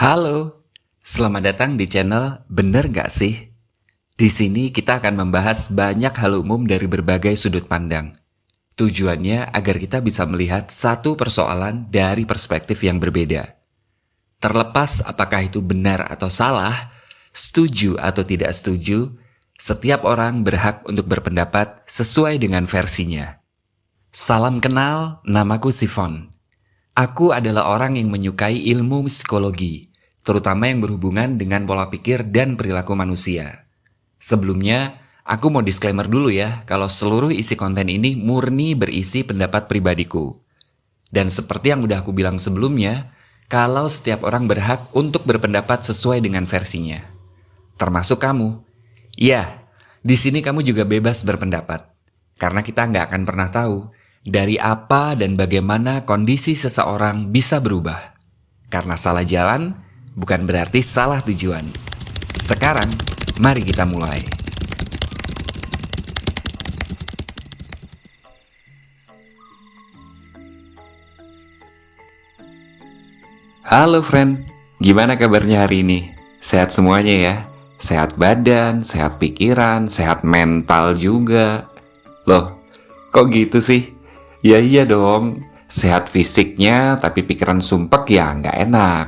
Halo, selamat datang di channel Bener Nggak Sih? Di sini kita akan membahas banyak hal umum dari berbagai sudut pandang. Tujuannya agar kita bisa melihat satu persoalan dari perspektif yang berbeda. Terlepas apakah itu benar atau salah, setuju atau tidak setuju, setiap orang berhak untuk berpendapat sesuai dengan versinya. Salam kenal, namaku Sifon. Aku adalah orang yang menyukai ilmu psikologi, terutama yang berhubungan dengan pola pikir dan perilaku manusia. Sebelumnya, aku mau disclaimer dulu ya, kalau seluruh isi konten ini murni berisi pendapat pribadiku. Dan seperti yang udah aku bilang sebelumnya, kalau setiap orang berhak untuk berpendapat sesuai dengan versinya. Termasuk kamu. Ya, di sini kamu juga bebas berpendapat. Karena kita nggak akan pernah tahu dari apa dan bagaimana kondisi seseorang bisa berubah. Karena salah jalan bukan berarti salah tujuan. Sekarang, mari kita mulai. Halo friend, gimana kabarnya hari ini? Sehat semuanya ya? Sehat badan, sehat pikiran, sehat mental juga. Loh, kok gitu sih? Ya iya dong, sehat fisiknya tapi pikiran sumpek ya nggak enak.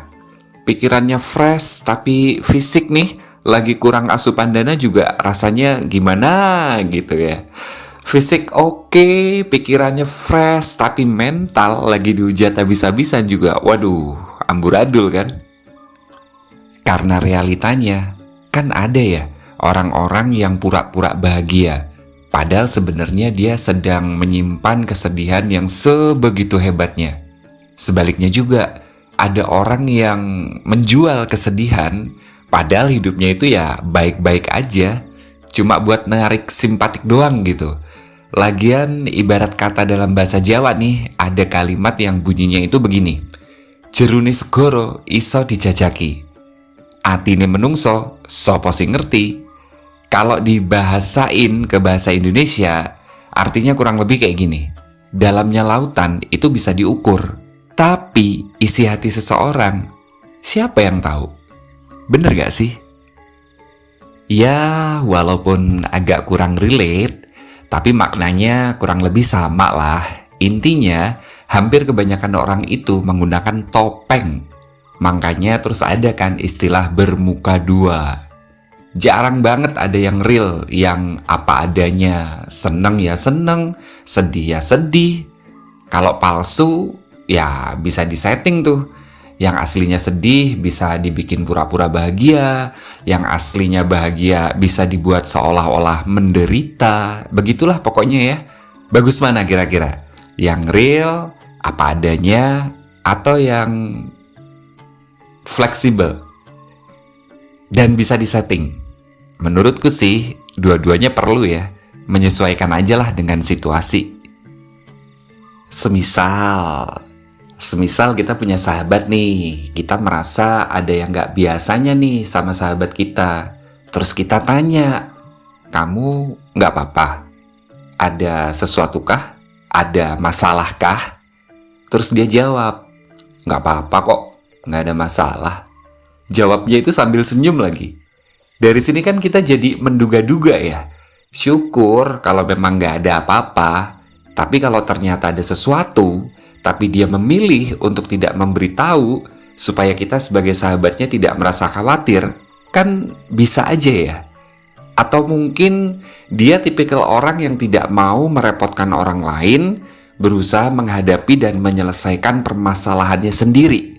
Pikirannya fresh tapi fisik nih lagi kurang asupan dana juga rasanya gimana gitu ya. Fisik oke, pikirannya fresh tapi mental lagi dihujat habis-habisan juga. Waduh, amburadul kan? Karena realitanya kan ada ya orang-orang yang pura-pura bahagia. Padahal sebenarnya dia sedang menyimpan kesedihan yang sebegitu hebatnya. Sebaliknya juga, ada orang yang menjual kesedihan, padahal hidupnya itu ya baik-baik aja, cuma buat narik simpatik doang gitu. Lagian ibarat kata dalam bahasa Jawa nih, ada kalimat yang bunyinya itu begini. Jerune segoro iso dijajaki. Atine menungso, sopo sing ngerti. Kalau dibahasain ke bahasa Indonesia, artinya kurang lebih kayak gini. Dalamnya lautan itu bisa diukur, tapi isi hati seseorang, siapa yang tahu? Bener gak sih? Ya, walaupun agak kurang relate, tapi maknanya kurang lebih sama lah. Intinya, hampir kebanyakan orang itu menggunakan topeng. Makanya terus ada kan istilah bermuka dua. Jarang banget ada yang real, yang apa adanya. Seneng ya seneng, sedih ya sedih. Kalau palsu, ya bisa disetting tuh. Yang aslinya sedih bisa dibikin pura-pura bahagia. Yang aslinya bahagia bisa dibuat seolah-olah menderita. Begitulah pokoknya ya. Bagus mana kira-kira? Yang real, apa adanya, atau yang fleksibel dan bisa disetting? Menurutku sih, dua-duanya perlu ya, menyesuaikan aja lah dengan situasi. Semisal kita punya sahabat nih, kita merasa ada yang gak biasanya nih sama sahabat kita. Terus kita tanya, kamu gak apa-apa? Ada sesuatu kah? Ada masalah kah? Terus dia jawab, gak apa-apa kok, gak ada masalah. Jawabnya itu sambil senyum lagi. Dari sini kan kita jadi menduga-duga ya. Syukur kalau memang gak ada apa-apa. Tapi kalau ternyata ada sesuatu, tapi dia memilih untuk tidak memberitahu supaya kita sebagai sahabatnya tidak merasa khawatir, kan bisa aja ya. Atau mungkin dia tipikal orang yang tidak mau merepotkan orang lain, berusaha menghadapi dan menyelesaikan permasalahannya sendiri.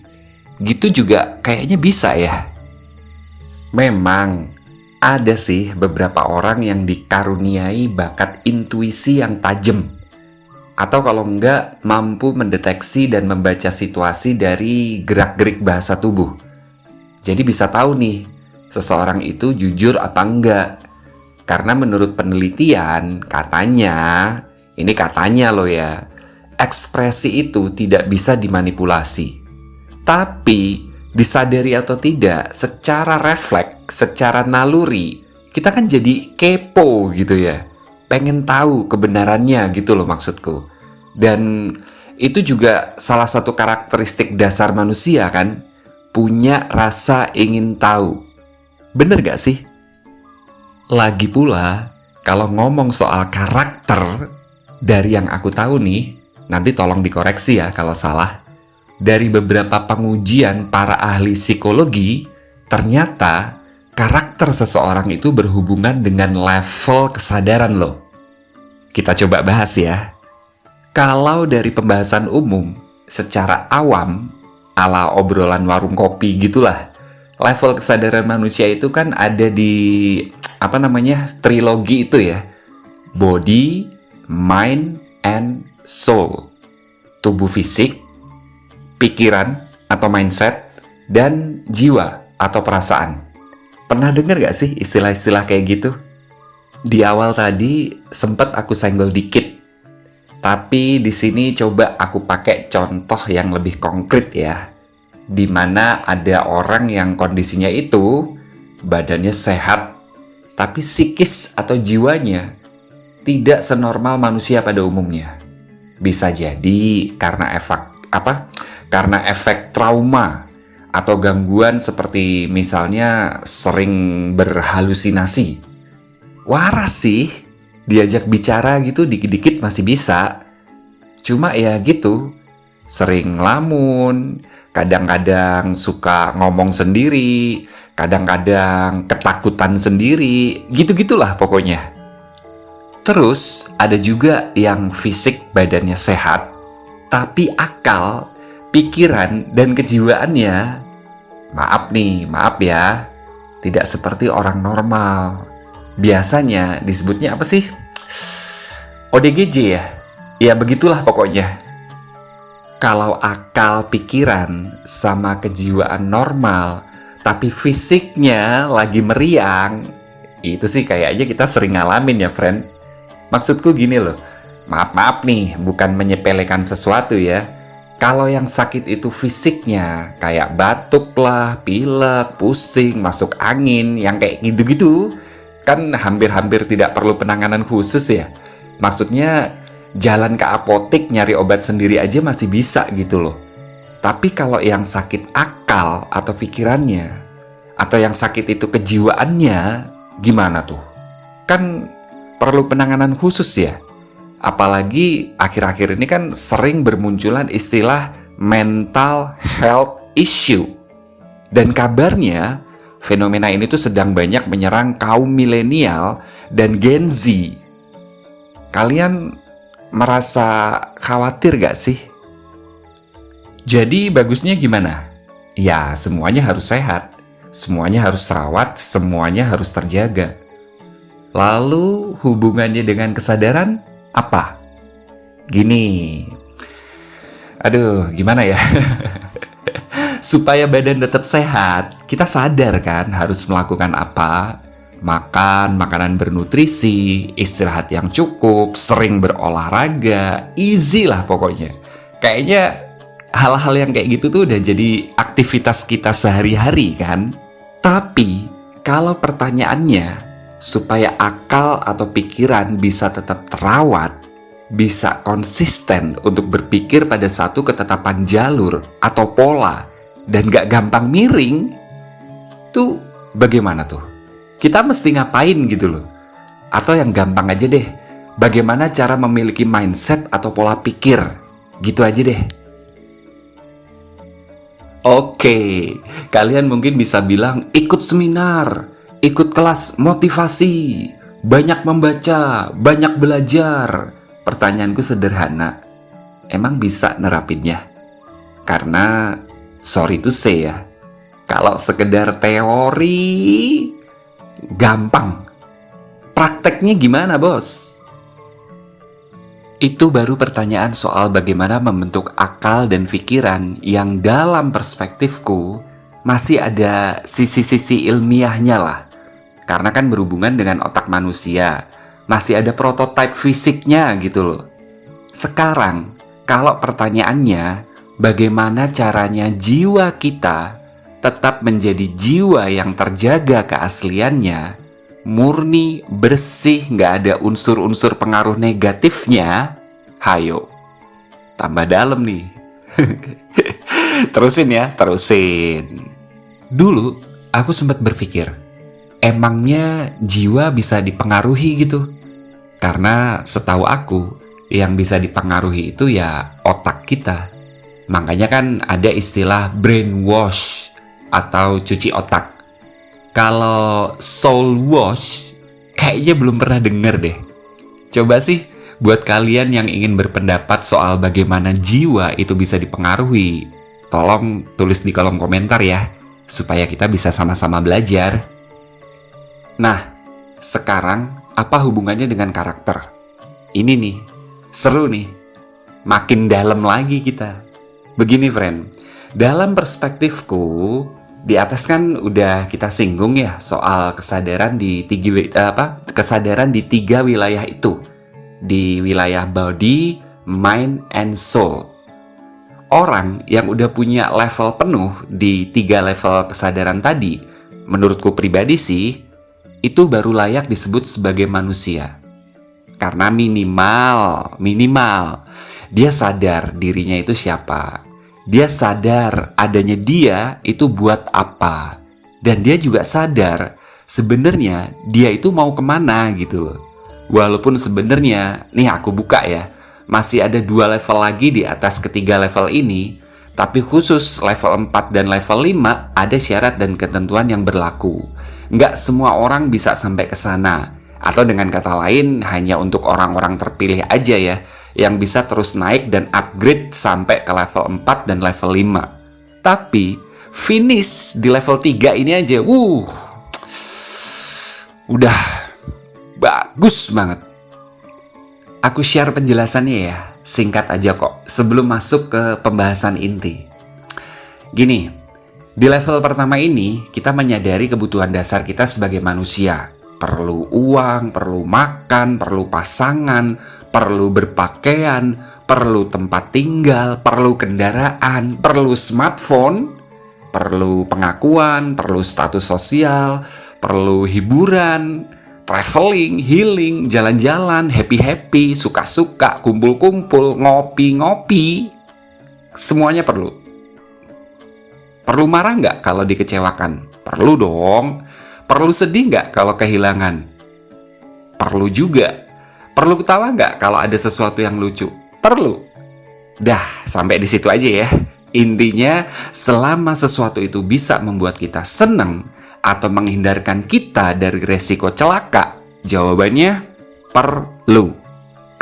Gitu juga kayaknya bisa ya. Memang ada sih beberapa orang yang dikaruniai bakat intuisi yang tajam, atau kalau enggak mampu mendeteksi dan membaca situasi dari gerak-gerik bahasa tubuh. Jadi bisa tahu nih seseorang itu jujur apa enggak. Karena menurut penelitian ini katanya loh ya, ekspresi itu tidak bisa dimanipulasi. Tapi disadari atau tidak, secara refleks, secara naluri, kita kan jadi kepo gitu ya. Pengen tahu kebenarannya gitu loh maksudku. Dan itu juga salah satu karakteristik dasar manusia kan. punya rasa ingin tahu. Bener gak sih? Lagi pula, kalau ngomong soal karakter, dari yang aku tahu nih, nanti tolong dikoreksi ya kalau salah. Dari beberapa pengujian para ahli psikologi, ternyata karakter seseorang itu berhubungan dengan level kesadaran loh. Kita coba bahas ya. Kalau dari pembahasan umum, secara awam, ala obrolan warung kopi gitulah, level kesadaran manusia itu kan ada di, trilogi itu ya. Body, mind, and soul. Tubuh fisik, pikiran atau mindset, dan jiwa atau perasaan. Pernah dengar gak sih istilah-istilah kayak gitu? Di awal tadi sempat aku senggol dikit, tapi di sini coba aku pakai contoh yang lebih konkret ya, di mana ada orang yang kondisinya itu badannya sehat, tapi psikis atau jiwanya tidak senormal manusia pada umumnya. Bisa jadi karena efek trauma atau gangguan seperti misalnya sering berhalusinasi. Waras sih, diajak bicara gitu dikit-dikit masih bisa. Cuma ya gitu, sering ngelamun, kadang-kadang suka ngomong sendiri, kadang-kadang ketakutan sendiri, gitu-gitulah pokoknya. Terus ada juga yang fisik badannya sehat, tapi akal, pikiran, dan kejiwaannya, maaf ya, tidak seperti orang normal. Biasanya disebutnya apa sih? ODGJ ya? Ya begitulah pokoknya. Kalau akal, pikiran, sama kejiwaan normal, tapi fisiknya lagi meriang, itu sih kayaknya kita sering ngalamin ya, friend. Maksudku gini loh, maaf nih, bukan menyepelekan sesuatu ya. Kalau yang sakit itu fisiknya, kayak batuk lah, pilek, pusing, masuk angin, yang kayak gitu-gitu, kan hampir-hampir tidak perlu penanganan khusus ya. Maksudnya jalan ke apotek nyari obat sendiri aja masih bisa gitu loh. Tapi kalau yang sakit akal atau pikirannya, atau yang sakit itu kejiwaannya, gimana tuh? Kan perlu penanganan khusus ya. Apalagi akhir-akhir ini kan sering bermunculan istilah mental health issue. Dan kabarnya fenomena ini tuh sedang banyak menyerang kaum milenial dan Gen Z. Kalian merasa khawatir gak sih? Jadi bagusnya gimana? Ya semuanya harus sehat, semuanya harus terawat, semuanya harus terjaga. Lalu hubungannya dengan kesadaran apa? Gini, aduh gimana ya? Supaya badan tetap sehat, kita sadar kan harus melakukan apa? Makan makanan bernutrisi, istirahat yang cukup, sering berolahraga, easy lah pokoknya. Kayaknya hal-hal yang kayak gitu tuh udah jadi aktivitas kita sehari-hari kan? Tapi kalau pertanyaannya, supaya akal atau pikiran bisa tetap terawat, bisa konsisten untuk berpikir pada satu ketetapan jalur atau pola, dan gak gampang miring, tuh bagaimana tuh? Kita mesti ngapain gitu loh? Atau yang gampang aja deh, bagaimana cara memiliki mindset atau pola pikir? Gitu aja deh. Oke, kalian mungkin bisa bilang ikut seminar, ikut kelas motivasi, banyak membaca, banyak belajar. Pertanyaanku sederhana, emang bisa nerapinnya? Karena sorry to say ya, kalau sekedar teori gampang, prakteknya gimana bos? Itu baru pertanyaan soal bagaimana membentuk akal dan pikiran yang dalam perspektifku masih ada sisi-sisi ilmiahnya lah. Karena kan berhubungan dengan otak manusia, masih ada prototipe fisiknya gitu loh. Sekarang, kalau pertanyaannya, bagaimana caranya jiwa kita tetap menjadi jiwa yang terjaga keasliannya, murni, bersih, nggak ada unsur-unsur pengaruh negatifnya, hayo, tambah dalam nih. Terusin ya, terusin. Dulu aku sempat berpikir, emangnya jiwa bisa dipengaruhi gitu? Karena setahu aku, yang bisa dipengaruhi itu ya otak kita. Makanya kan ada istilah brainwash atau cuci otak. Kalau soul wash, kayaknya belum pernah denger deh. Coba sih, buat kalian yang ingin berpendapat soal bagaimana jiwa itu bisa dipengaruhi, tolong tulis di kolom komentar ya, supaya kita bisa sama-sama belajar. Nah, sekarang apa hubungannya dengan karakter? Ini nih, seru nih. Makin dalam lagi kita. Begini friend, dalam perspektifku, di atas kan udah kita singgung ya soal kesadaran di kesadaran di 3 wilayah itu. Di wilayah body, mind, and soul. Orang yang udah punya level penuh di 3 level kesadaran tadi, menurutku pribadi sih, itu baru layak disebut sebagai manusia. Karena minimal, dia sadar dirinya itu siapa. Dia sadar adanya dia itu buat apa. Dan dia juga sadar sebenarnya dia itu mau kemana gitu loh. Walaupun sebenarnya, nih aku buka ya, masih ada 2 level lagi di atas ketiga level ini. Tapi khusus level 4 dan level 5 ada syarat dan ketentuan yang berlaku. Nggak semua orang bisa sampai ke sana. Atau dengan kata lain, hanya untuk orang-orang terpilih aja ya, yang bisa terus naik dan upgrade sampai ke level 4 dan level 5. Tapi, finish di level 3 ini aja, udah bagus banget. Aku share penjelasannya ya, singkat aja kok, sebelum masuk ke pembahasan inti. Gini, di level pertama ini, kita menyadari kebutuhan dasar kita sebagai manusia. Perlu uang, perlu makan, perlu pasangan, perlu berpakaian, perlu tempat tinggal, perlu kendaraan, perlu smartphone, perlu pengakuan, perlu status sosial, perlu hiburan, traveling, healing, jalan-jalan, happy-happy, suka-suka, kumpul-kumpul, ngopi-ngopi. Semuanya perlu. Perlu marah nggak kalau dikecewakan? Perlu dong. Perlu sedih nggak kalau kehilangan? Perlu juga. Perlu ketawa nggak kalau ada sesuatu yang lucu? Perlu. Dah, sampai di situ aja ya. Intinya, selama sesuatu itu bisa membuat kita senang atau menghindarkan kita dari resiko celaka, jawabannya perlu.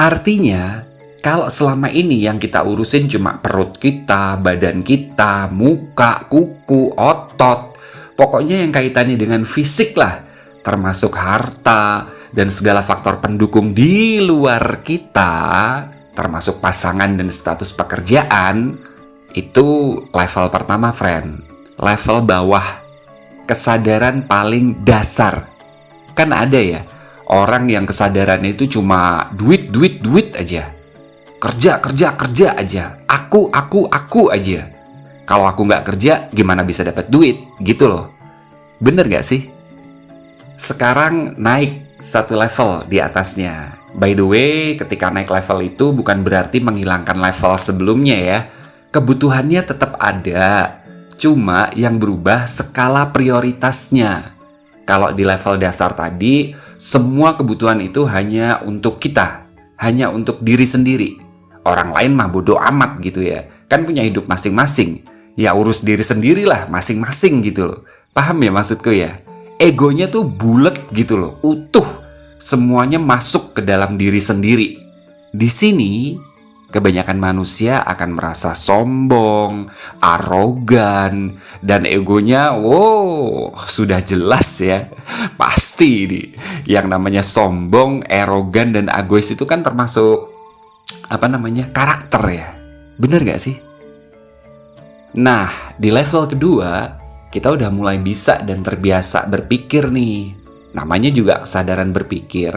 Artinya, kalau selama ini yang kita urusin cuma perut kita, badan kita, muka, kuku, otot, pokoknya yang kaitannya dengan fisik lah, termasuk harta dan segala faktor pendukung di luar kita, termasuk pasangan dan status pekerjaan, itu level pertama friend. Level bawah, kesadaran paling dasar. Kan ada ya, orang yang kesadarannya itu cuma duit aja. Kerja aja. Aku aja. Kalau aku nggak kerja, gimana bisa dapat duit? Gitu loh. Bener nggak sih? Sekarang naik 1 level di atasnya. By the way, ketika naik level itu bukan berarti menghilangkan level sebelumnya ya. Kebutuhannya tetap ada. Cuma yang berubah skala prioritasnya. Kalau di level dasar tadi, semua kebutuhan itu hanya untuk kita. Hanya untuk diri sendiri. Orang lain mah bodo amat gitu ya. Kan punya hidup masing-masing. Ya urus diri sendirilah masing-masing gitu loh. Paham ya maksudku ya? Egonya tuh bulet gitu loh, utuh. Semuanya masuk ke dalam diri sendiri. Di sini, kebanyakan manusia akan merasa sombong, arogan, dan egonya, sudah jelas ya. Pasti nih, yang namanya sombong, arogan, dan egois itu kan termasuk, karakter ya. Bener gak sih? Nah, di level kedua, kita udah mulai bisa dan terbiasa berpikir nih. Namanya juga kesadaran berpikir.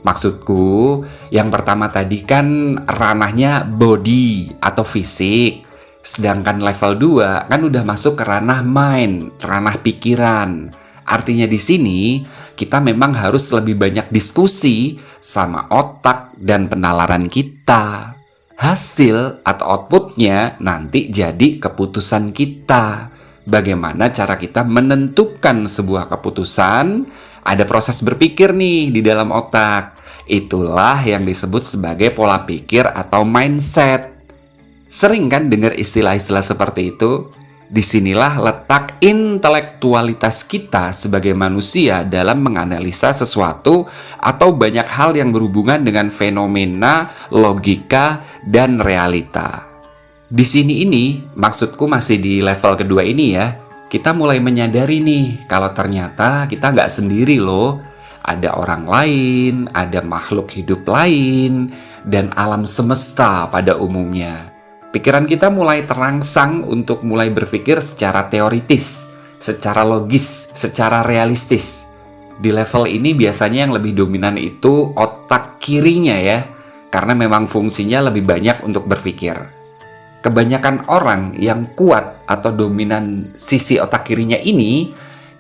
Maksudku, yang pertama tadi kan ranahnya body atau fisik. Sedangkan level 2 kan udah masuk ke ranah mind, ranah pikiran. Artinya di sini, kita memang harus lebih banyak diskusi sama otak dan penalaran kita. Hasil atau outputnya nanti jadi keputusan kita. bagaimana cara kita menentukan sebuah keputusan. Ada proses berpikir nih di dalam otak. Itulah yang disebut sebagai pola pikir atau mindset. Sering kan dengar istilah-istilah seperti itu? Disinilah letak intelektualitas kita sebagai manusia dalam menganalisa sesuatu atau banyak hal yang berhubungan dengan fenomena, logika, dan realita. Di sini ini, maksudku masih di level kedua ini ya, kita mulai menyadari nih kalau ternyata kita nggak sendiri loh. Ada orang lain, ada makhluk hidup lain, dan alam semesta pada umumnya. Pikiran kita mulai terangsang untuk mulai berpikir secara teoritis, secara logis, secara realistis. Di level ini biasanya yang lebih dominan itu otak kirinya ya, karena memang fungsinya lebih banyak untuk berpikir. Kebanyakan orang yang kuat atau dominan sisi otak kirinya ini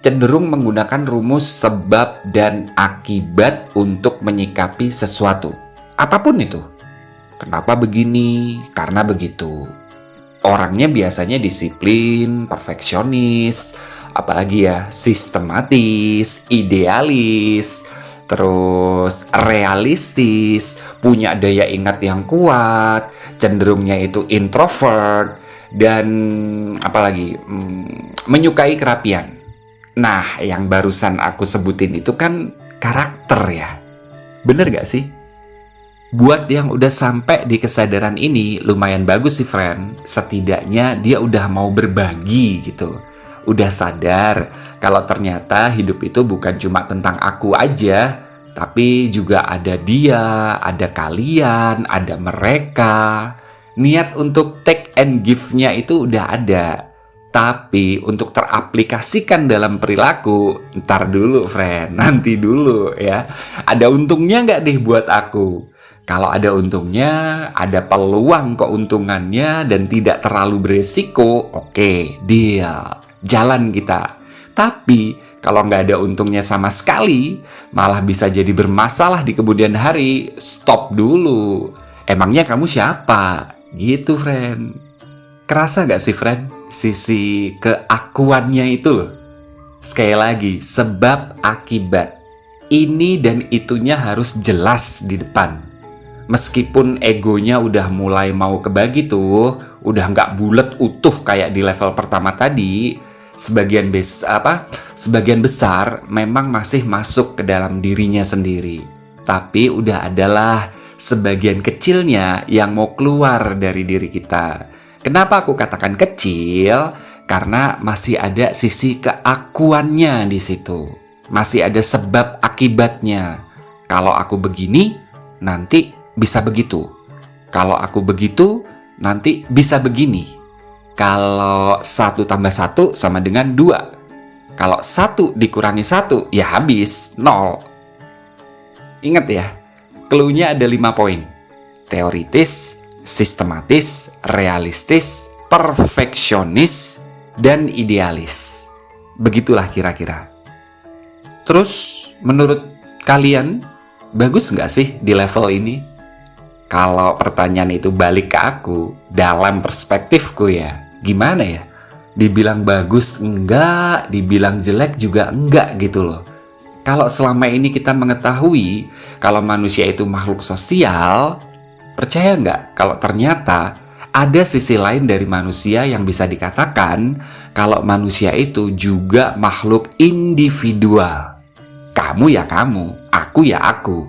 cenderung menggunakan rumus sebab dan akibat untuk menyikapi sesuatu. Apapun itu. Kenapa begini? Karena begitu. Orangnya biasanya disiplin, perfeksionis, apalagi ya, sistematis, idealis, terus realistis, punya daya ingat yang kuat, cenderungnya itu introvert, dan apalagi menyukai kerapian. Nah, yang barusan aku sebutin itu kan karakter ya. Bener gak sih? Buat yang udah sampai di kesadaran ini lumayan bagus sih friend. Setidaknya dia udah mau berbagi gitu. Udah sadar kalau ternyata hidup itu bukan cuma tentang aku aja, tapi juga ada dia, ada kalian, ada mereka. Niat untuk take and give-nya itu udah ada. Tapi untuk teraplikasikan dalam perilaku, ntar dulu friend, nanti dulu ya. Ada untungnya nggak nih buat aku? Kalau ada untungnya, ada peluang keuntungannya dan tidak terlalu beresiko, oke, deal, jalan kita. Tapi kalau nggak ada untungnya sama sekali, malah bisa jadi bermasalah di kemudian hari, stop dulu. Emangnya kamu siapa? Gitu, friend. Kerasa nggak sih, friend? Sisi keakuannya itu loh. Sekali lagi, sebab akibat. Ini dan itunya harus jelas di depan. Meskipun egonya udah mulai mau kebagi tuh, udah nggak bulet utuh kayak di level pertama tadi, sebagian besar memang masih masuk ke dalam dirinya sendiri. Tapi udah adalah sebagian kecilnya yang mau keluar dari diri kita. Kenapa aku katakan kecil? Karena masih ada sisi keakuannya di situ. Masih ada sebab akibatnya. Kalau aku begini, nanti bisa begitu. Kalau aku begitu, nanti bisa begini. Kalau 1 tambah 1 sama dengan 2. Kalau 1 dikurangi 1, ya habis, 0. Ingat ya, clue-nya ada 5 poin. Teoritis, sistematis, realistis, perfeksionis, dan idealis. Begitulah kira-kira. Terus, menurut kalian, bagus nggak sih di level ini? Kalau pertanyaan itu balik ke aku, dalam perspektifku ya, gimana ya? Dibilang bagus enggak, dibilang jelek juga enggak gitu loh. Kalau selama ini kita mengetahui kalau manusia itu makhluk sosial, percaya nggak kalau ternyata ada sisi lain dari manusia yang bisa dikatakan kalau manusia itu juga makhluk individual. Kamu ya kamu, aku ya aku.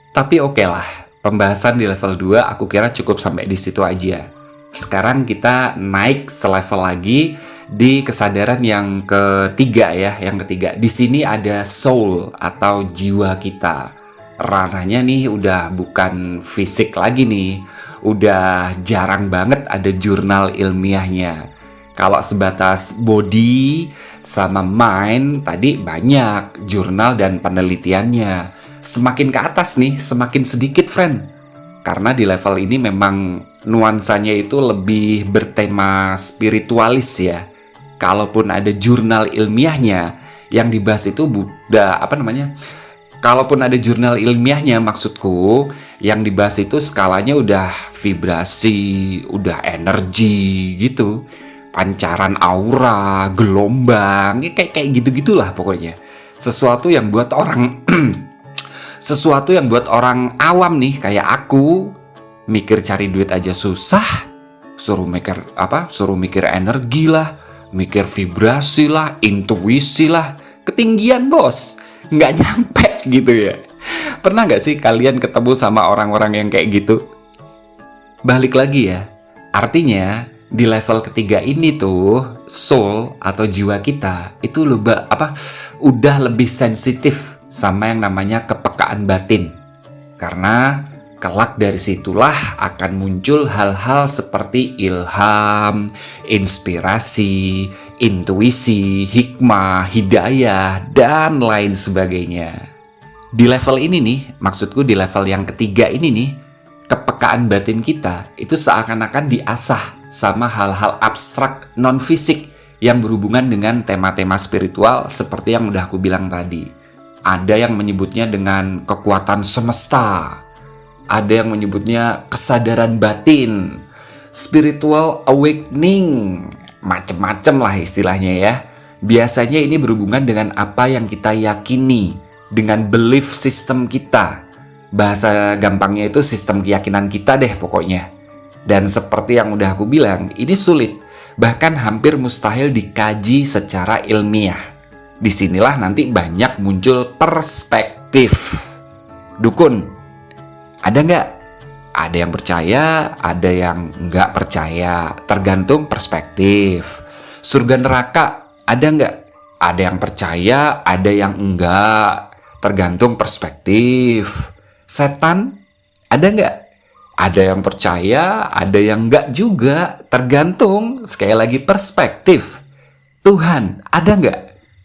Tapi oke lah. Pembahasan di level 2 aku kira cukup sampai di situ aja. Sekarang kita naik selevel lagi di kesadaran yang ketiga ya, yang ketiga. Di sini ada soul atau jiwa kita. Ranahnya nih udah bukan fisik lagi nih. Udah jarang banget ada jurnal ilmiahnya. Kalau sebatas body sama mind tadi banyak jurnal dan penelitiannya. Semakin ke atas nih, semakin sedikit friend. Karena di level ini memang nuansanya itu lebih bertema spiritualis ya. Kalaupun ada jurnal ilmiahnya, yang dibahas itu kalaupun ada jurnal ilmiahnya maksudku, yang dibahas itu skalanya udah vibrasi, udah energi gitu. pancaran aura, gelombang, ya kayak gitu-gitulah pokoknya. Sesuatu yang buat orang sesuatu yang buat orang awam nih kayak aku mikir cari duit aja susah, suruh mikir energi lah, mikir vibrasi lah, intuisi lah, ketinggian bos, nggak nyampe gitu ya. Pernah nggak sih kalian ketemu sama orang-orang yang kayak gitu? Balik lagi ya, artinya di level ketiga ini tuh soul atau jiwa kita itu udah lebih sensitif sama yang namanya kepekaan batin. Karena kelak dari situlah akan muncul hal-hal seperti ilham, inspirasi, intuisi, hikmah, hidayah, dan lain sebagainya. Di level ini nih, maksudku di level yang ketiga ini nih, kepekaan batin kita itu seakan-akan diasah sama hal-hal abstrak non-fisik yang berhubungan dengan tema-tema spiritual seperti yang udah aku bilang tadi. Ada yang menyebutnya dengan kekuatan semesta, ada yang menyebutnya kesadaran batin, spiritual awakening, macem-macem lah istilahnya ya. Biasanya ini berhubungan dengan apa yang kita yakini, dengan belief system kita. Bahasa gampangnya itu sistem keyakinan kita deh pokoknya. Dan seperti yang udah aku bilang, ini sulit, bahkan hampir mustahil dikaji secara ilmiah. Disinilah nanti banyak muncul perspektif. Dukun, ada nggak? Ada yang percaya, ada yang nggak percaya, tergantung perspektif. Surga neraka, ada nggak? Ada yang percaya, ada yang enggak, tergantung perspektif. Setan, ada nggak? Ada yang percaya, ada yang enggak juga, tergantung sekali lagi perspektif. Tuhan, ada nggak?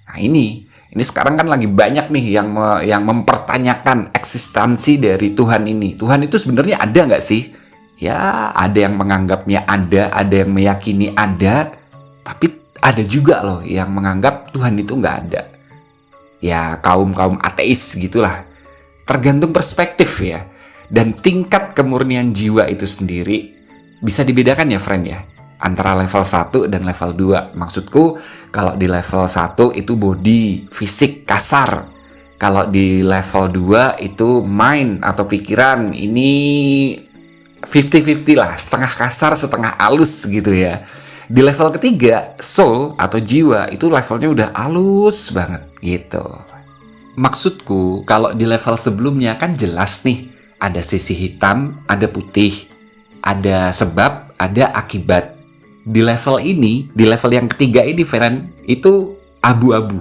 Nah ini sekarang kan lagi banyak nih yang mempertanyakan eksistensi dari Tuhan ini. Tuhan itu sebenarnya ada nggak sih? Ya ada yang menganggapnya ada yang meyakini ada, tapi ada juga loh yang menganggap Tuhan itu nggak ada. Ya kaum ateis gitulah. Tergantung perspektif ya. Dan tingkat kemurnian jiwa itu sendiri bisa dibedakan ya friend ya, antara level 1 dan level 2. Maksudku kalau di level 1 itu body, fisik, kasar. Kalau di level 2 itu mind atau pikiran. Ini 50-50 lah, setengah kasar, setengah halus gitu ya. Di level ketiga, soul atau jiwa, itu levelnya udah halus banget gitu. Maksudku, kalau di level sebelumnya kan jelas nih, ada sisi hitam, ada putih, ada sebab, ada akibat. Di level ini, di level yang ketiga ini, friend, itu abu-abu.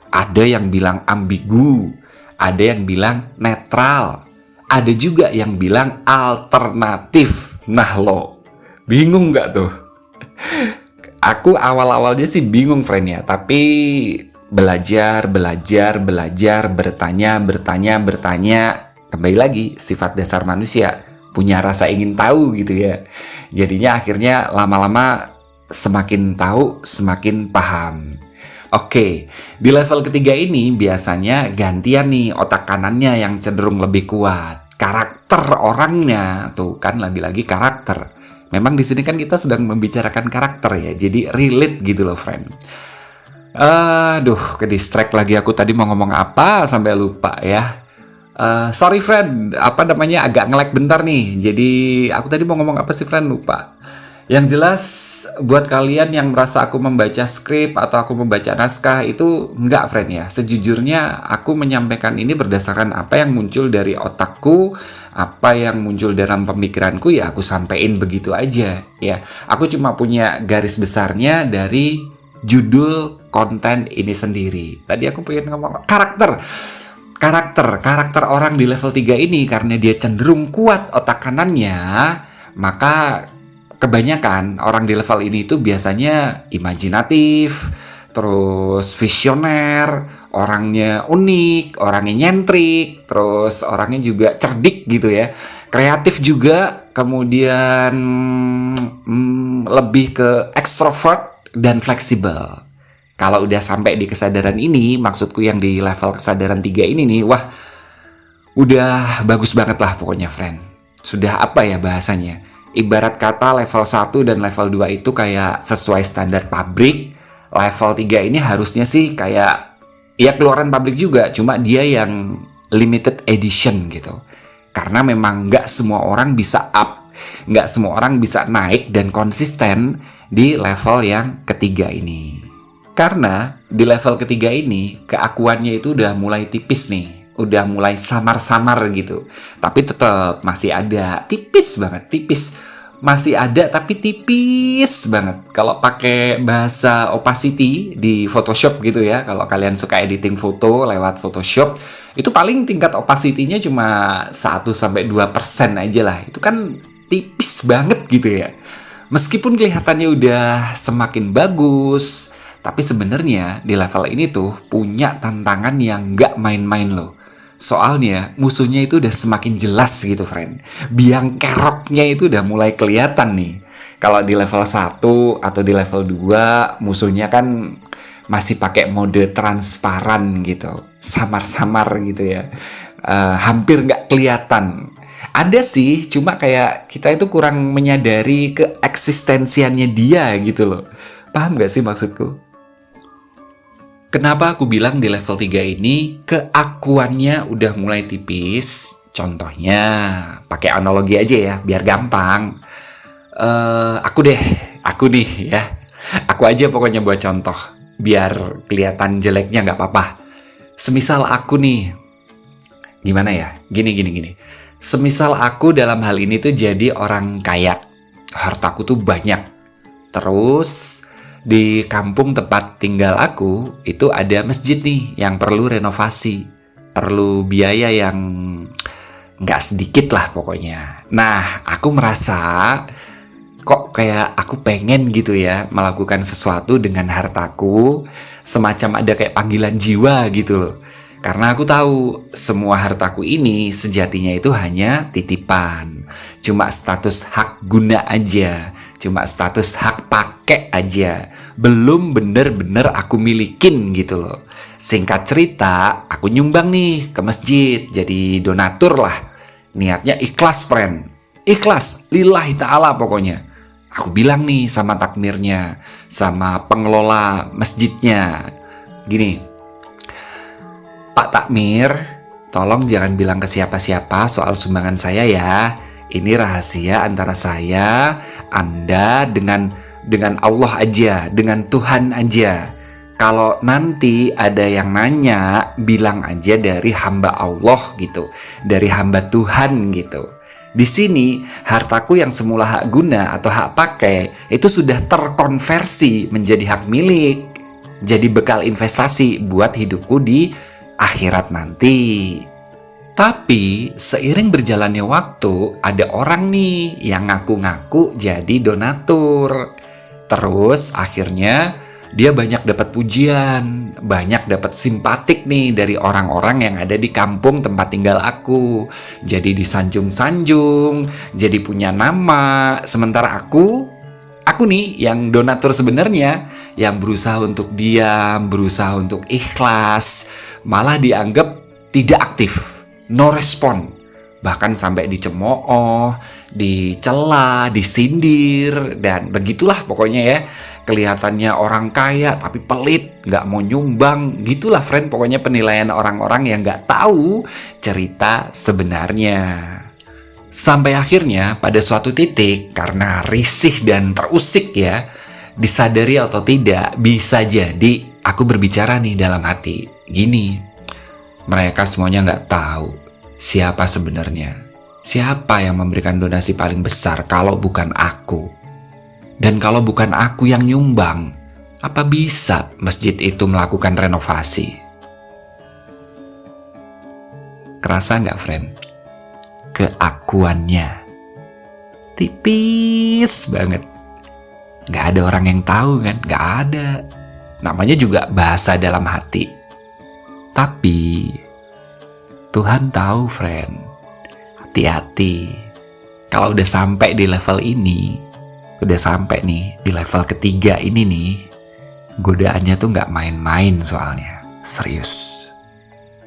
Ada yang bilang ambigu, ada yang bilang netral, ada juga yang bilang alternatif. Nah lo, bingung nggak tuh? Aku awal-awalnya sih bingung friend ya, tapi belajar, bertanya. Kembali lagi, sifat dasar manusia, punya rasa ingin tahu gitu ya. Jadinya akhirnya lama-lama semakin tahu, semakin paham. Oke, di level ketiga ini biasanya gantian nih otak kanannya yang cenderung lebih kuat. Karakter orangnya, tuh kan lagi-lagi karakter. Memang di sini kan kita sedang membicarakan karakter ya, jadi relate gitu loh friend. Aduh, ke distract lagi aku tadi mau ngomong apa sampai lupa ya. Sorry friend, agak nge-lag bentar nih. Jadi aku tadi mau ngomong apa sih friend, lupa. Yang jelas buat kalian yang merasa aku membaca skrip atau aku membaca naskah itu enggak friend ya. Sejujurnya aku menyampaikan ini berdasarkan apa yang muncul dari otakku, apa yang muncul dalam pemikiranku ya aku sampein begitu aja ya. Aku cuma punya garis besarnya dari judul konten ini sendiri. Tadi aku pengen ngomong karakter orang di level 3 ini karena dia cenderung kuat otak kanannya, maka kebanyakan orang di level ini itu biasanya imajinatif, terus visioner, orangnya unik, orangnya nyentrik, terus orangnya juga cerdik gitu ya, kreatif juga, kemudian lebih ke ekstrovert dan fleksibel. Kalau udah sampai di kesadaran ini, maksudku yang di level kesadaran 3 ini nih, wah, udah bagus banget lah pokoknya friend. Sudah apa ya bahasanya? Ibarat kata level 1 dan level 2 itu kayak sesuai standar pabrik. Level 3 ini harusnya sih kayak ya keluaran pabrik juga, cuma dia yang limited edition gitu. Karena memang nggak semua orang bisa up, nggak semua orang bisa naik dan konsisten di level yang ketiga ini. Karena di level ketiga ini keakuannya itu udah mulai tipis nih, udah mulai samar-samar gitu. Tapi tetap masih ada, tipis banget, tipis. Masih ada tapi tipis banget. Kalau pakai bahasa opacity di Photoshop gitu ya, kalau kalian suka editing foto lewat Photoshop, itu paling tingkat opacity-nya cuma 1-2% aja lah. Itu kan tipis banget gitu ya. Meskipun kelihatannya udah semakin bagus, tapi sebenarnya di level ini tuh punya tantangan yang nggak main-main loh. Soalnya musuhnya itu udah semakin jelas gitu, friend. Biang keroknya itu udah mulai kelihatan nih. Kalau di level 1 atau di level 2, musuhnya kan masih pakai mode transparan gitu. Samar-samar gitu ya. Hampir nggak kelihatan. Ada sih, cuma kayak kita itu kurang menyadari keeksistensiannya dia gitu loh. Paham nggak sih maksudku? Kenapa aku bilang di level 3 ini keakuannya udah mulai tipis? Contohnya, pakai analogi aja ya, biar gampang. Aku nih ya. Aku aja pokoknya buat contoh, biar kelihatan jeleknya nggak apa-apa. Semisal aku nih, gimana ya? Gini. Semisal aku dalam hal ini tuh jadi orang kaya, hartaku tuh banyak. Terus di kampung tempat tinggal aku itu ada masjid nih yang perlu renovasi, perlu biaya yang nggak sedikit lah pokoknya. Nah, aku merasa kok kayak aku pengen gitu ya melakukan sesuatu dengan hartaku, semacam ada kayak panggilan jiwa gitu loh. Karena aku tahu semua hartaku ini sejatinya itu hanya titipan, cuma status hak guna aja. Cuma status hak pakai aja, belum bener-bener aku milikin gitu loh. Singkat cerita, aku nyumbang nih ke masjid, jadi donatur lah. Niatnya ikhlas, friend. Ikhlas, lillahi ta'ala pokoknya. Aku bilang nih sama takmirnya, sama pengelola masjidnya. Gini, Pak Takmir, tolong jangan bilang ke siapa-siapa soal sumbangan saya ya. Ini rahasia antara saya, Anda dengan Allah aja, dengan Tuhan aja. Kalau nanti ada yang nanya, bilang aja dari hamba Allah gitu, dari hamba Tuhan gitu. Di sini hartaku yang semula hak guna atau hak pakai itu sudah terkonversi menjadi hak milik, jadi bekal investasi buat hidupku di akhirat nanti. Tapi seiring berjalannya waktu, ada orang nih yang ngaku-ngaku jadi donatur. Terus akhirnya dia banyak dapat pujian, banyak dapat simpatik nih dari orang-orang yang ada di kampung tempat tinggal aku. Jadi disanjung-sanjung, jadi punya nama. Sementara aku nih yang donatur sebenarnya, yang berusaha untuk diam, berusaha untuk ikhlas, malah dianggap tidak aktif. No respon, bahkan sampai dicemooh, dicela, disindir, dan begitulah pokoknya ya. Kelihatannya orang kaya tapi pelit, gak mau nyumbang, gitulah friend pokoknya penilaian orang-orang yang gak tahu cerita sebenarnya. Sampai akhirnya pada suatu titik karena risih dan terusik ya, disadari atau tidak bisa jadi aku berbicara nih dalam hati, gini. Mereka semuanya nggak tahu siapa sebenarnya. Siapa yang memberikan donasi paling besar kalau bukan aku. Dan kalau bukan aku yang nyumbang, apa bisa masjid itu melakukan renovasi? Kerasa nggak, friend? Keakuannya tipis banget. Nggak ada orang yang tahu kan? Nggak ada. Namanya juga bahasa dalam hati. Tapi Tuhan tahu, friend. Hati-hati. Kalau udah sampai di level ini, udah sampai nih di level ketiga ini nih, godaannya tuh nggak main-main soalnya. Serius.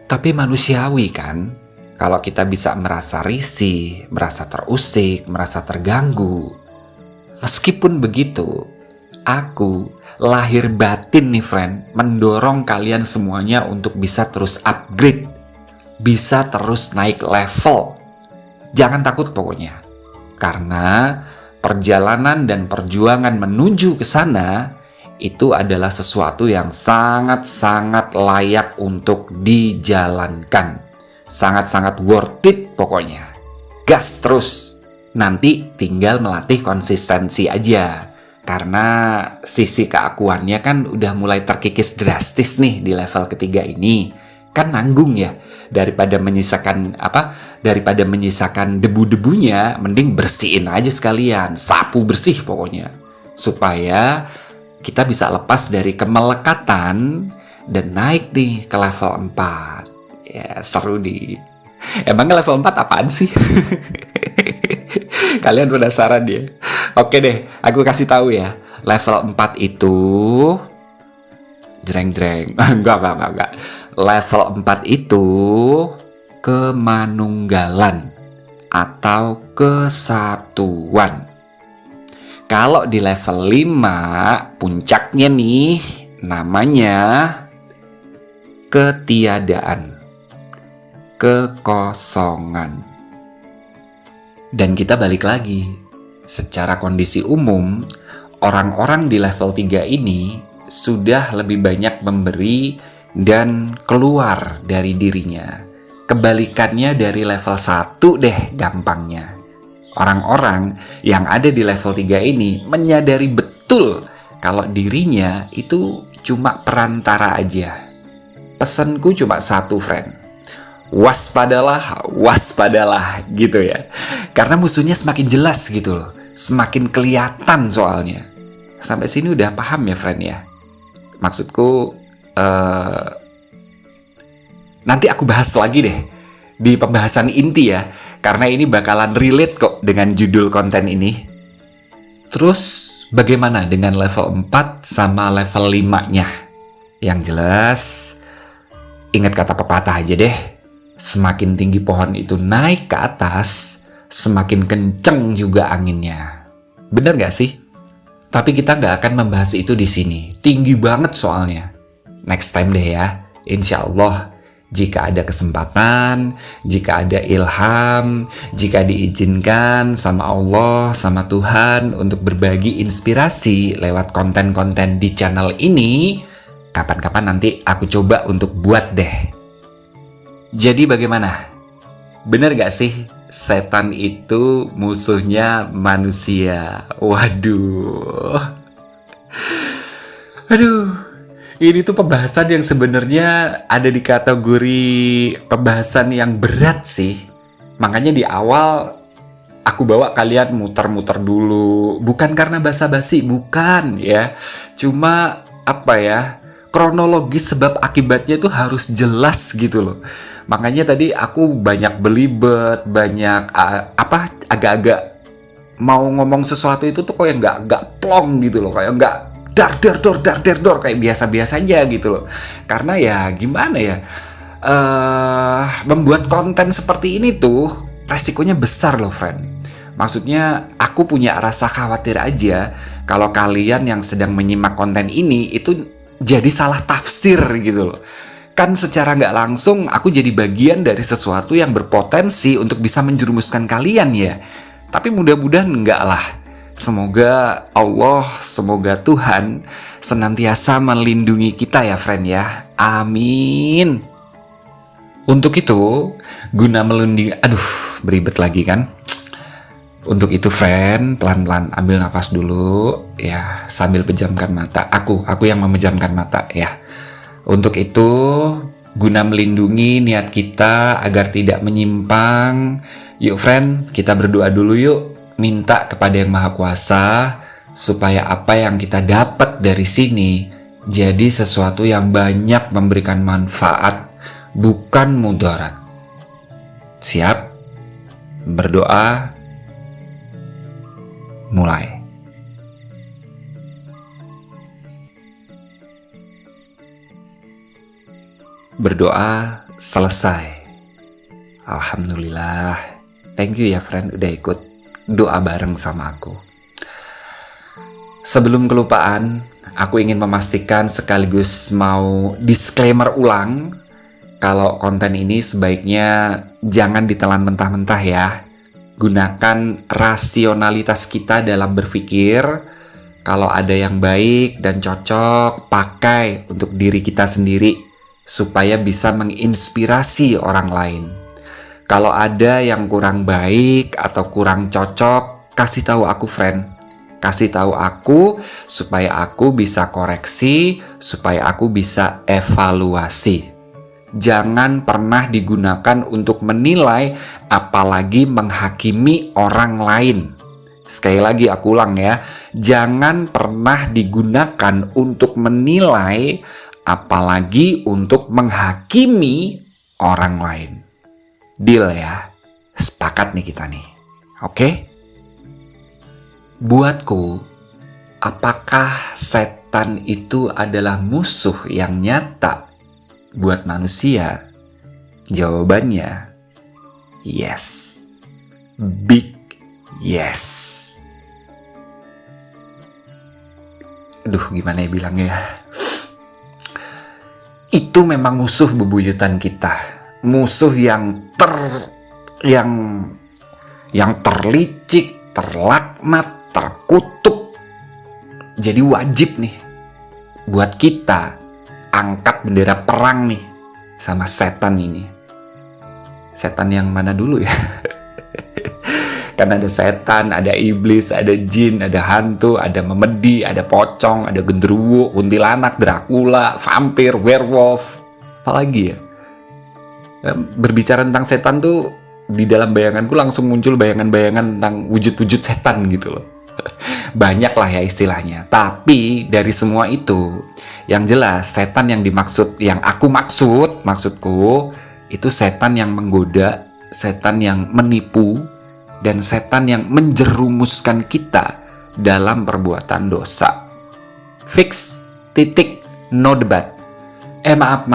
Tapi manusiawi kan? Kalau kita bisa merasa risih, merasa terusik, merasa terganggu. Meskipun begitu, aku lahir batin nih friend, mendorong kalian semuanya untuk bisa terus upgrade, bisa terus naik level. Jangan takut pokoknya. Karena perjalanan dan perjuangan menuju ke sana itu adalah sesuatu yang sangat-sangat layak untuk dijalankan. Sangat-sangat worth it pokoknya. Gas terus. Nanti tinggal melatih konsistensi aja. Karena sisi keakuannya kan udah mulai terkikis drastis nih di level ketiga ini. Kan nanggung ya. Daripada menyisakan debu-debunya, mending bersihin aja sekalian. Sapu bersih pokoknya. Supaya kita bisa lepas dari kemelekatan dan naik nih ke level 4. Ya, seru nih. Emangnya level 4 apaan sih? Kalian penasaran ya? Oke deh, aku kasih tahu ya. Level 4 itu jreng-jreng. Enggak. Level 4 itu kemanunggalan atau kesatuan. Kalau di level 5, puncaknya nih namanya ketiadaan, kekosongan. Dan kita balik lagi, secara kondisi umum, orang-orang di level 3 ini sudah lebih banyak memberi dan keluar dari dirinya. Kebalikannya dari level 1 deh gampangnya. Orang-orang yang ada di level 3 ini menyadari betul kalau dirinya itu cuma perantara aja. Pesanku cuma satu, friend. Waspadalah gitu ya. Karena musuhnya semakin jelas gitu loh. Semakin kelihatan soalnya. Sampai sini udah paham ya, friend ya? Maksudku, nanti aku bahas lagi deh di pembahasan inti ya. Karena ini bakalan relate kok dengan judul konten ini. Terus, bagaimana dengan level 4 sama level 5-nya? Yang jelas, ingat kata pepatah aja deh. Semakin tinggi pohon itu naik ke atas, semakin kenceng juga anginnya. Bener gak sih? Tapi kita gak akan membahas itu di sini. Tinggi banget soalnya. Next time deh ya. Insya Allah, jika ada kesempatan, jika ada ilham, jika diizinkan sama Allah, sama Tuhan untuk berbagi inspirasi lewat konten-konten di channel ini, kapan-kapan nanti aku coba untuk buat deh. Jadi bagaimana? Bener gak sih? Setan itu musuhnya manusia. Waduh. Aduh. Ini tuh pembahasan yang sebenarnya ada di kategori pembahasan yang berat sih. Makanya di awal aku bawa kalian muter-muter dulu. Bukan karena basa-basi, bukan ya. Cuma kronologis sebab akibatnya tuh harus jelas gitu loh. Makanya tadi aku banyak belibet, banyak agak-agak mau ngomong sesuatu itu tuh kayak nggak plong gitu loh, kayak nggak dar kayak biasa-biasa aja gitu loh. Karena ya gimana ya, membuat konten seperti ini tuh resikonya besar loh, friend. Maksudnya aku punya rasa khawatir aja kalau kalian yang sedang menyimak konten ini itu jadi salah tafsir gitu loh. Kan secara nggak langsung aku jadi bagian dari sesuatu yang berpotensi untuk bisa menjerumuskan kalian ya. Tapi mudah-mudahan enggak lah. Semoga Allah, semoga Tuhan senantiasa melindungi kita ya, friend ya. Amin. Untuk itu, guna melindungi... beribet lagi kan? Untuk itu, friend, pelan-pelan ambil nafas dulu ya, sambil pejamkan mata. Aku yang memejamkan mata ya. Untuk itu, guna melindungi niat kita agar tidak menyimpang, yuk friend, kita berdoa dulu yuk. Minta kepada Yang Maha Kuasa supaya apa yang kita dapat dari sini jadi sesuatu yang banyak memberikan manfaat, bukan mudarat. Siap? Berdoa. Mulai. Berdoa selesai. Alhamdulillah. Thank you ya friend udah ikut doa bareng sama aku. Sebelum kelupaan, aku ingin memastikan sekaligus mau disclaimer ulang kalau konten ini sebaiknya jangan ditelan mentah-mentah ya. Gunakan rasionalitas kita dalam berpikir. Kalau ada yang baik dan cocok, pakai untuk diri kita sendiri supaya bisa menginspirasi orang lain. Kalau ada yang kurang baik atau kurang cocok, kasih tahu aku friend. Kasih tahu aku supaya aku bisa koreksi, supaya aku bisa evaluasi. Jangan pernah digunakan untuk menilai, apalagi menghakimi orang lain. Sekali lagi aku ulang ya, jangan pernah digunakan untuk menilai, apalagi untuk menghakimi orang lain. Deal ya, sepakat nih kita nih, oke? Buatku, apakah setan itu adalah musuh yang nyata buat manusia? Jawabannya yes, big yes. Aduh, gimana ya bilangnya? Itu memang musuh bebuyutan kita. Musuh yang terlicik, terlaknat, terkutuk. Jadi wajib nih buat kita angkat bendera perang nih sama setan ini. Setan yang mana dulu ya? Kan ada setan, ada iblis, ada jin, ada hantu, ada memedi, ada pocong, ada genderuwo, kuntilanak, Dracula, vampir, werewolf. Apalagi ya? Berbicara tentang setan tuh di dalam bayanganku langsung muncul bayangan-bayangan tentang wujud-wujud setan gitu loh. Banyak lah ya istilahnya. Tapi dari semua itu, yang jelas setan yang dimaksud, yang aku maksudku itu setan yang menggoda, setan yang menipu, dan setan yang menjerumuskan kita dalam perbuatan dosa. Fix, titik, no debat. Maaf.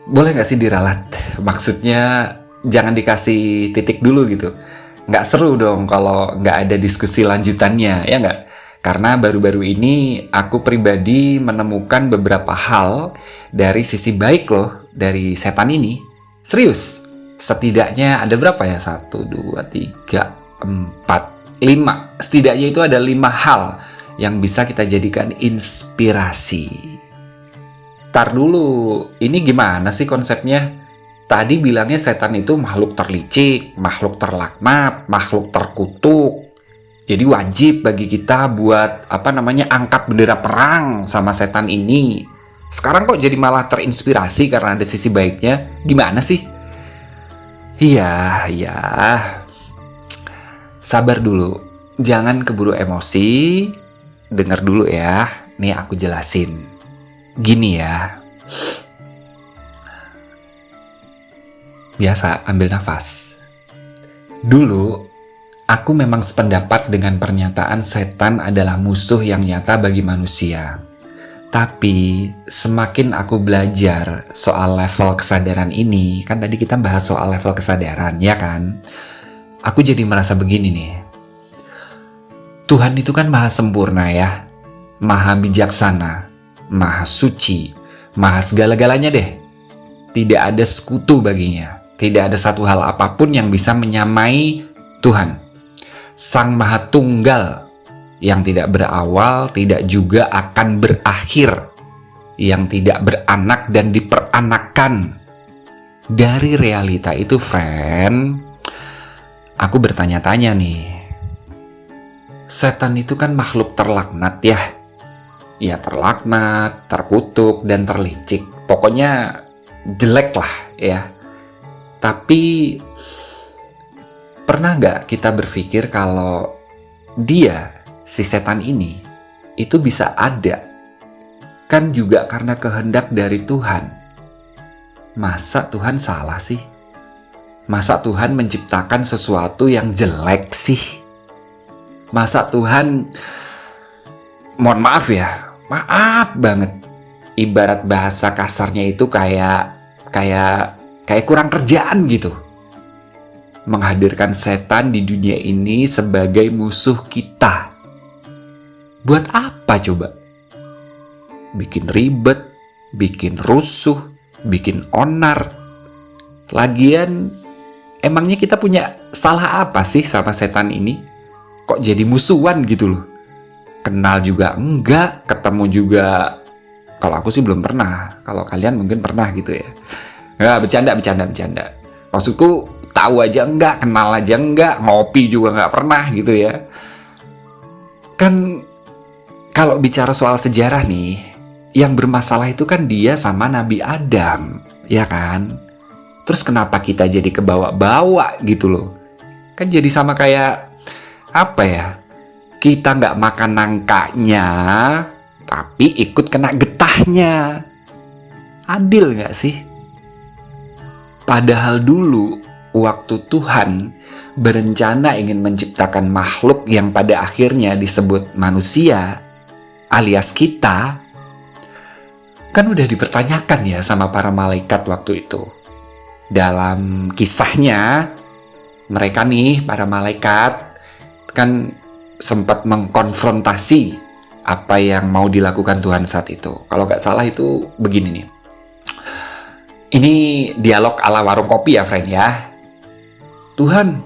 Boleh gak sih diralat? Maksudnya jangan dikasih titik dulu gitu. Nggak seru dong kalau nggak ada diskusi lanjutannya, ya nggak? Karena baru-baru ini aku pribadi menemukan beberapa hal dari sisi baik loh dari setan ini. Serius, setidaknya ada berapa ya? 1, 2, 3, 4, 5. Setidaknya itu ada 5 hal yang bisa kita jadikan inspirasi. Tar dulu, ini gimana sih konsepnya? Tadi bilangnya setan itu makhluk terlicik, makhluk terlaknat, makhluk terkutuk. Jadi wajib bagi kita buat angkat bendera perang sama setan ini. Sekarang kok jadi malah terinspirasi karena ada sisi baiknya? Gimana sih? Iya. Sabar dulu. Jangan keburu emosi. Dengar dulu ya. Nih aku jelasin. Gini ya. Biasa, ambil nafas. Dulu, aku memang sependapat dengan pernyataan setan adalah musuh yang nyata bagi manusia. Tapi, semakin aku belajar soal level kesadaran ini, kan tadi kita bahas soal level kesadaran, ya kan? Aku jadi merasa begini nih. Tuhan itu kan maha sempurna ya, maha bijaksana, maha suci, maha segala-galanya deh. Tidak ada sekutu baginya. Tidak ada satu hal apapun yang bisa menyamai Tuhan. Sang Maha Tunggal yang tidak berawal, tidak juga akan berakhir. Yang tidak beranak dan diperanakan. Dari realita itu, friend, aku bertanya-tanya nih. Setan itu kan makhluk terlaknat ya. Ya terlaknat, terkutuk, dan terlicik. Pokoknya jelek lah ya. Tapi pernah nggak kita berpikir kalau dia, si setan ini, itu bisa ada? Kan juga karena kehendak dari Tuhan. Masa Tuhan salah sih? Masa Tuhan menciptakan sesuatu yang jelek sih? Masa Tuhan, mohon maaf ya, maaf banget. Ibarat bahasa kasarnya itu kayak Kayak kurang kerjaan gitu. Menghadirkan setan di dunia ini sebagai musuh kita. Buat apa coba? Bikin ribet, bikin rusuh, bikin onar. Lagian, emangnya kita punya salah apa sih sama setan ini? Kok jadi musuhan gitu loh? Kenal juga enggak, ketemu juga. Kalau aku sih belum pernah. Kalau kalian mungkin pernah gitu ya. Ya, bercanda. Maksudku, tahu aja enggak, kenal aja enggak, ngopi juga enggak pernah gitu ya. Kan kalau bicara soal sejarah nih, yang bermasalah itu kan dia sama Nabi Adam, ya kan? Terus kenapa kita jadi kebawa-bawa gitu loh? Kan jadi sama kayak, apa ya? Kita nggak makan nangkanya, tapi ikut kena getahnya. Adil nggak sih? Padahal dulu, waktu Tuhan berencana ingin menciptakan makhluk yang pada akhirnya disebut manusia, alias kita, kan udah dipertanyakan ya sama para malaikat waktu itu. Dalam kisahnya, mereka nih, para malaikat, kan sempat mengkonfrontasi apa yang mau dilakukan Tuhan saat itu. Kalau nggak salah itu begini nih. Ini dialog ala warung kopi ya, friend ya. Tuhan,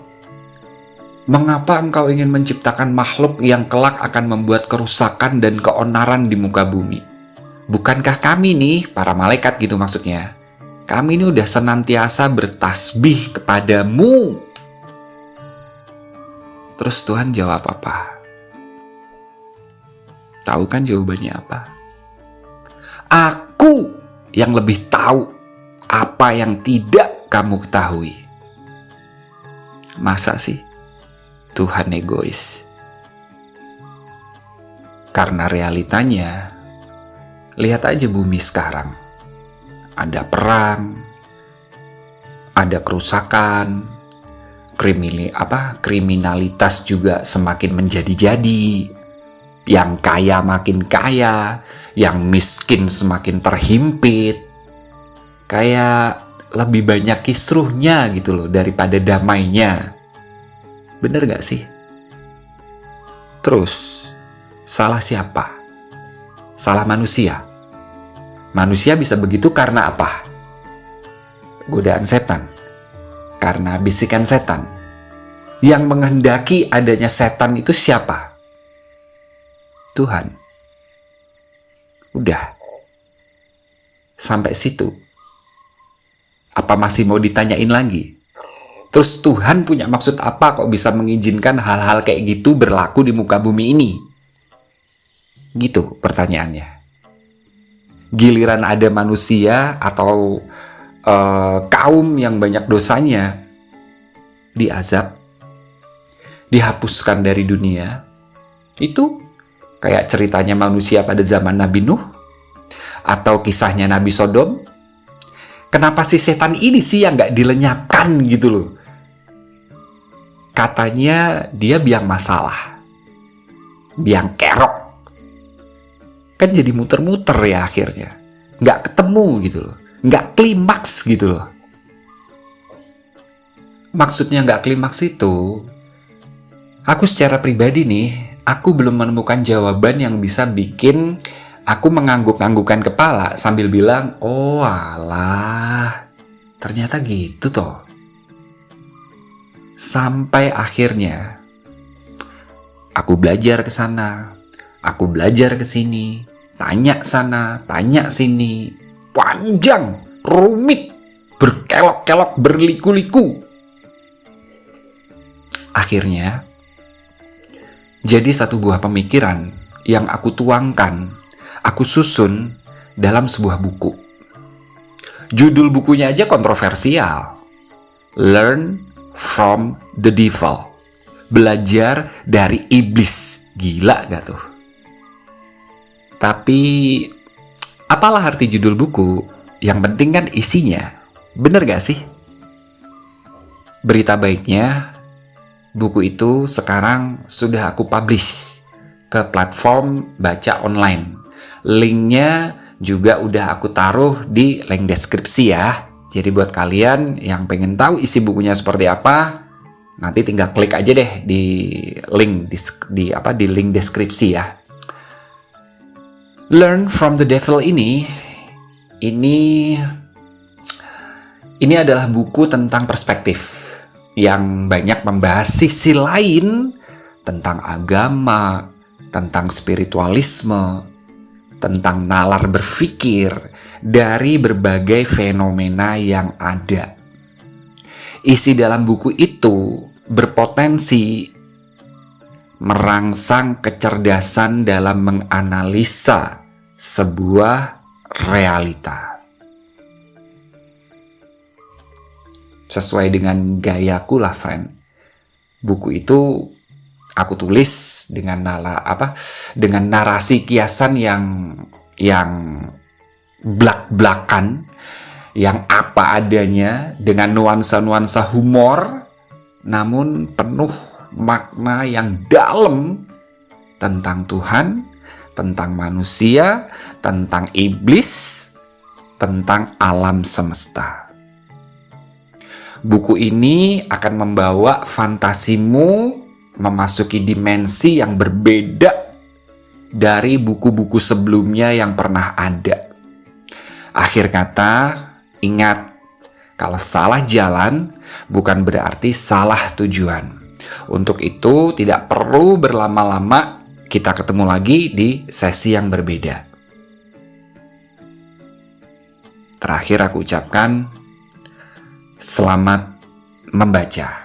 mengapa engkau ingin menciptakan makhluk yang kelak akan membuat kerusakan dan keonaran di muka bumi? Bukankah kami nih, para malaikat gitu maksudnya, kami ini udah senantiasa bertasbih kepadamu. Terus Tuhan jawab apa? Tahu kan jawabannya apa? Aku yang lebih tahu apa yang tidak kamu ketahui. Masa sih Tuhan egois? Karena realitanya, lihat aja bumi sekarang. Ada perang, ada kerusakan, kriminalitas juga semakin menjadi-jadi. Yang kaya makin kaya, yang miskin semakin terhimpit. Kayak lebih banyak kisruhnya gitu loh daripada damainya. Bener gak sih? Terus, salah siapa? Salah manusia. Manusia bisa begitu karena apa? Godaan setan. Karena bisikan setan. Yang menghendaki adanya setan itu siapa? Tuhan. Udah. Sampai situ. Apa masih mau ditanyain lagi? Terus Tuhan punya maksud apa kok bisa mengizinkan hal-hal kayak gitu berlaku di muka bumi ini? Gitu pertanyaannya. Giliran ada manusia atau kaum yang banyak dosanya diazab, dihapuskan dari dunia. Itu kayak ceritanya manusia pada zaman Nabi Nuh atau kisahnya Nabi Sodom. Kenapa si setan ini sih yang gak dilenyapkan gitu loh? Katanya dia biang masalah, biang kerok. Kan jadi muter-muter ya akhirnya. Gak ketemu gitu loh. Gak klimaks gitu loh. Maksudnya gak klimaks itu, aku secara pribadi nih, aku belum menemukan jawaban yang bisa bikin aku mengangguk-anggukan kepala sambil bilang, oh alah, ternyata gitu toh. Sampai akhirnya, aku belajar ke sana, aku belajar ke sini, tanya sana, tanya sini, panjang, rumit, berkelok-kelok, berliku-liku. Akhirnya, jadi satu buah pemikiran yang aku tuangkan, aku susun dalam sebuah buku. Judul bukunya aja kontroversial. Learn from the Devil. Belajar dari iblis. Gila gak tuh? Tapi, apalah arti judul buku? Yang penting kan isinya. Bener gak sih? Berita baiknya, buku itu sekarang sudah aku publish ke platform baca online. Linknya juga udah aku taruh di link deskripsi ya. Jadi buat kalian yang pengen tahu isi bukunya seperti apa, nanti tinggal klik aja deh di link di link deskripsi ya. Learn from the Devil ini adalah buku tentang perspektif yang banyak membahas sisi lain tentang agama, tentang spiritualisme, tentang nalar berpikir dari berbagai fenomena yang ada. Isi dalam buku itu berpotensi merangsang kecerdasan dalam menganalisa sebuah realita. Sesuai dengan gayaku lah, friend. Buku itu aku tulis dengan narasi kiasan yang blak-blakan, yang apa adanya, dengan nuansa-nuansa humor, namun penuh makna yang dalam tentang Tuhan, tentang manusia, tentang iblis, tentang alam semesta. Buku ini akan membawa fantasimu memasuki dimensi yang berbeda dari buku-buku sebelumnya yang pernah ada. Akhir kata, ingat, kalau salah jalan bukan berarti salah tujuan. Untuk itu tidak perlu berlama-lama, kita ketemu lagi di sesi yang berbeda. Terakhir aku ucapkan, selamat membaca.